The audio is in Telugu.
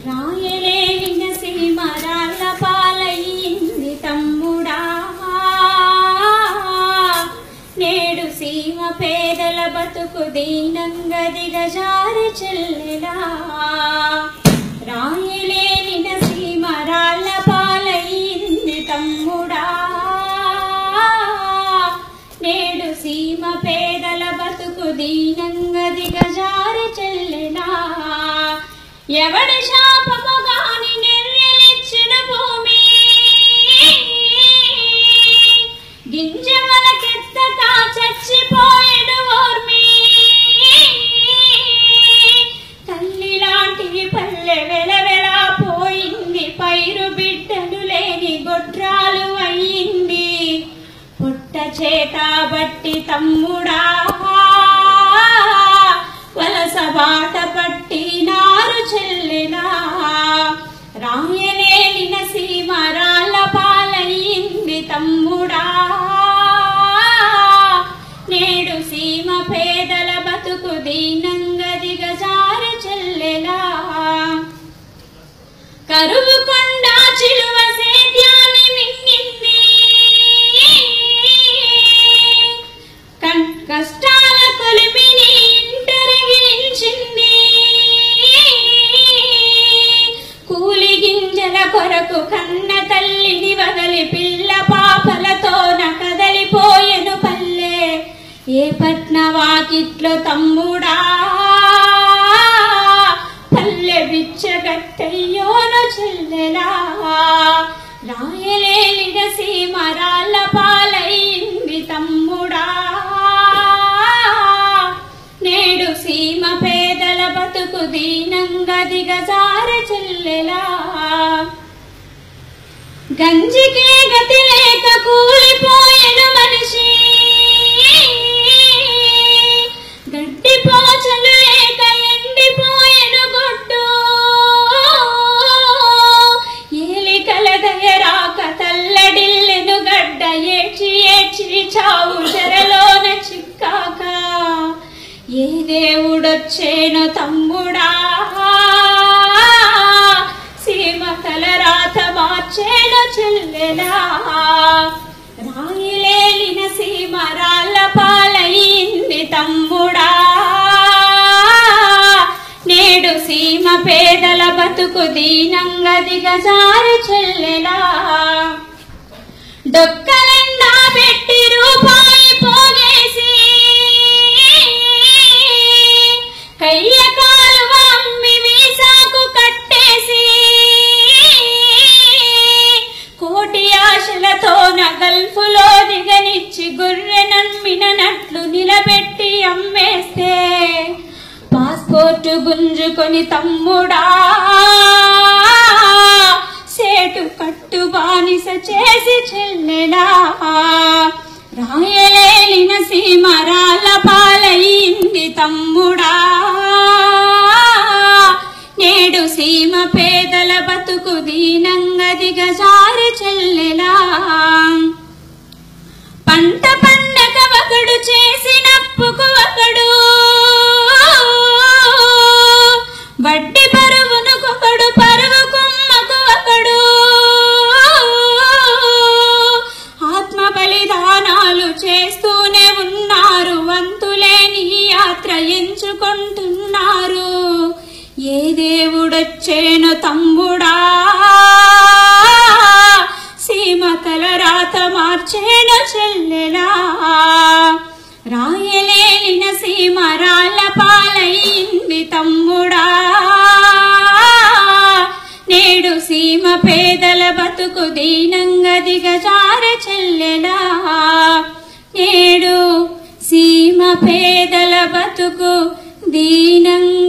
రాయలేని సీమ రాళ్ళ పాలయ్యింది తమ్ముడా, నేడు సీమ పేదల బతుకు దీనంగా దిగజారి చెల్లెలా. రాయలేని సీమ రాళ్ళ పాలయ్యింది తమ్ముడా, నేడు సీమ పేదల బతుకు దీనంగా దిగజారి చెల్లెలా. ఎవడి శాపము గాని నిర్ణయించిన భూమి గింజమలకెత్తక చచ్చిపోయేడు ఓర్మి. తల్లి లాంటి పల్లె వెలవెలా పోయింది, పైరు బిడ్డలు లేని గొడ్రాలు అయ్యింది. పుట్ట చేత బట్టి తమ్ముడా వలస బాట పట్టినారు చెల్లెలా. రాయలేని సీమ రాళ్ళ పాలయ్యింది తమ్ముడా, నేడు సీమ పేదల బతుకు దీనంగా దిగజారి చెల్లెలా. కరువు కొండ చిలువ సేద్యాన్ని మింగింది, కష్టాల కొలిమిని ఇంటరిగించింది. కూలి గింజల కొరకు కన్న తల్లిని వదలి పిల్ల పాపలతోన కదలిపోయెను పల్లె. ఏ పట్న వాకిట్లో తమ్ముడా పల్లె బిచ్చగట్టయ్యోను చెల్లెలా. రాయలేని సీమ రాళ్ళ పాలయ్యింది తమ్ముడా, నేడు సీమ పేదల బతుకు దీనంగా దిగజారి చెల్లెలా. గంజికే గతి లేక కూలిపోయెను మనిషి, గడ్డి పోచలు లేక ఎండిపోయెను గొడ్డు. ఏలికల దయరాక తల్లడిల్లెను గడ్డ, ఏడ్చి ఏడ్చి చావు చెరలోన చిక్కాక. ఏ దేవుడొచ్చేను తమ్ముడా సీమ తలరాత మార్చేను చెల్లెలా. రాయలేని సీమ రాళ్ళ పాలయ్యింది తమ్ముడా, నేడు సీమ పేదల బతుకు దీనంగా దిగజారి చెల్లెలా. డొక్కలెండా పెట్టి రూపాయి పోగేసి, కయ్య కాలువ అమ్మి వీసాకు కట్టేసి, కోటి ఆశలతోన గల్ఫులో దిగనిచ్చి గొర్రె నమ్మినట్లు నిలబెట్టి అమ్మేస్తే, పాస్పోర్టు గుంజుకొని తమ్ముడా సేటు కట్టు బానిస చేసి చెల్లెలా. రాయలేని సీమ రాళ్ళ పాలయ్యింది తమ్ముడా, నేడు సీమ పేదల బతుకు దీనంగా దిగజారి చెల్లెలా. పంట పండగ ఒకడు చేసినప్పుకు ఒకడు, వడ్డీ పరువునుకొకడు పరువు కుమ్మకు ఒకడు. ఆత్మ బలిదానాలు చేస్తూనే ఉన్నారు, వంతులేని యాత్ర ఎంచుకుంటున్నారు. ఏ దేవుడొచ్చేను తమ్ముడా సీమ తలరాత మార్చేను చెల్లెలా. రాయలేని సీమ రాళ్ళ పాలయ్యింది తమ్ముడా, నేడు సీమ పేదల బతుకు దీనంగా దిగజారి చెల్లెలా. నేడు సీమ పేదల బతుకు దీనంగా